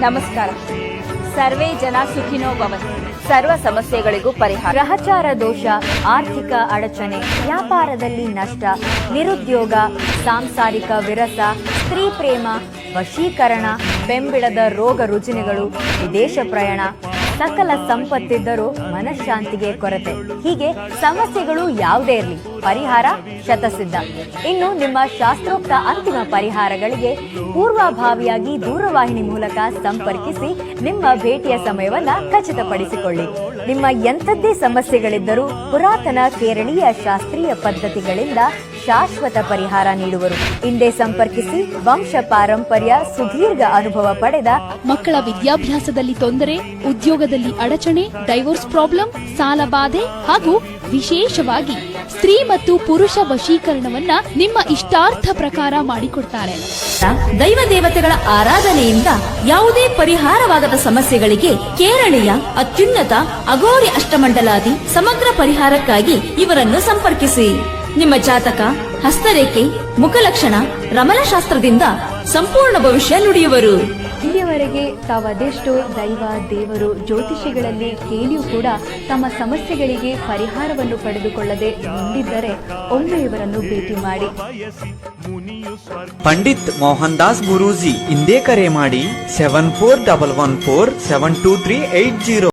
ನಮಸ್ಕಾರ. ಸರ್ವೇ ಜನ ಸುಖಿನೋ ಭವಂತು. ಸರ್ವ ಸಮಸ್ಯೆಗಳಿಗೂ ಪರಿಹಾರ. ಗ್ರಹಚಾರ ದೋಷ, ಆರ್ಥಿಕ ಅಡಚಣೆ, ವ್ಯಾಪಾರದಲ್ಲಿ ನಷ್ಟ, ನಿರುದ್ಯೋಗ, ಸಾಂಸಾರಿಕ ವಿರಸ, ಸ್ತ್ರೀ ಪ್ರೇಮ, ವಶೀಕರಣ, ಬೆಂಬಿಡದ ರೋಗ ರುಜಿನಗಳು, ವಿದೇಶ ಪ್ರಯಾಣ, ಸಕಲ ಸಂಪತ್ತಿದ್ದರೂ ಮನಃಶಾಂತಿಗೆ ಕೊರತೆ. ಹೀಗೆ ಸಮಸ್ಯೆಗಳು ಯಾವುದೇ ಇರಲಿ, ಪರಿಹಾರ ಶತಸಿದ್ಧ. ಇನ್ನು ನಿಮ್ಮ ಶಾಸ್ತ್ರೋಕ್ತ ಅಂತಿಮ ಪರಿಹಾರಗಳಿಗೆ ಪೂರ್ವಭಾವಿಯಾಗಿ ದೂರವಾಹಿನಿ ಮೂಲಕ ಸಂಪರ್ಕಿಸಿ ನಿಮ್ಮ ಭೇಟಿಯ ಸಮಯವನ್ನ ಖಚಿತಪಡಿಸಿಕೊಳ್ಳಿ. ನಿಮ್ಮ ಎಂಥದ್ದೇ ಸಮಸ್ಯೆಗಳಿದ್ದರೂ ಪುರಾತನ ಕೇರಳೀಯ ಶಾಸ್ತ್ರೀಯ ಪದ್ಧತಿಗಳಿಂದ ಶಾಶ್ವತ ಪರಿಹಾರ ನೀಡುವರು. ಹಿಂದೆ ಸಂಪರ್ಕಿಸಿ. ವಂಶ ಪಾರಂಪರ್ಯ, ಸುದೀರ್ಘ ಅನುಭವ ಪಡೆದ ಮಕ್ಕಳ ವಿದ್ಯಾಭ್ಯಾಸದಲ್ಲಿ ತೊಂದರೆ, ಉದ್ಯೋಗದಲ್ಲಿ ಅಡಚಣೆ, ಡೈವೋರ್ಸ್ ಪ್ರಾಬ್ಲಮ್, ಸಾಲ ಬಾಧೆ ಹಾಗೂ ವಿಶೇಷವಾಗಿ ಸ್ತ್ರೀ ಮತ್ತು ಪುರುಷ ವಶೀಕರಣವನ್ನ ನಿಮ್ಮ ಇಷ್ಟಾರ್ಥ ಪ್ರಕಾರ ಮಾಡಿಕೊಡ್ತಾರೆ. ದೈವ ದೇವತೆಗಳ ಆರಾಧನೆಯಿಂದ ಯಾವುದೇ ಪರಿಹಾರವಾಗದ ಸಮಸ್ಯೆಗಳಿಗೆ ಕೇರಳೀಯ ಅತ್ಯುನ್ನತ ಅಘೋರಿ ಅಷ್ಟಮಂಡಲಾದಿ ಸಮಗ್ರ ಪರಿಹಾರಕ್ಕಾಗಿ ಇವರನ್ನು ಸಂಪರ್ಕಿಸಿ. ನಿಮ್ಮ ಜಾತಕ, ಹಸ್ತರೇಖೆ, ಮುಖಲಕ್ಷಣ, ರಮಣಶಾಸ್ತ್ರದಿಂದ ಸಂಪೂರ್ಣ ಭವಿಷ್ಯ ನುಡಿಯುವರು. ಇಲ್ಲಿಯವರೆಗೆ ತಾವದೆಷ್ಟೋ ದೈವ, ದೇವರು, ಜ್ಯೋತಿಷಿಗಳಲ್ಲಿ ಕೇಳಿಯೂ ಕೂಡ ತಮ್ಮ ಸಮಸ್ಯೆಗಳಿಗೆ ಪರಿಹಾರವನ್ನು ಪಡೆದುಕೊಳ್ಳದೆ ಮುಂದಿದ್ದರೆ ಒಮ್ಮೆ ಇವರನ್ನು ಭೇಟಿ ಮಾಡಿ. ಪಂಡಿತ್ ಮೋಹನ್ ದಾಸ್ ಗುರೂಜಿ, ಇಂದೇ ಕರೆ ಮಾಡಿ 7411472380.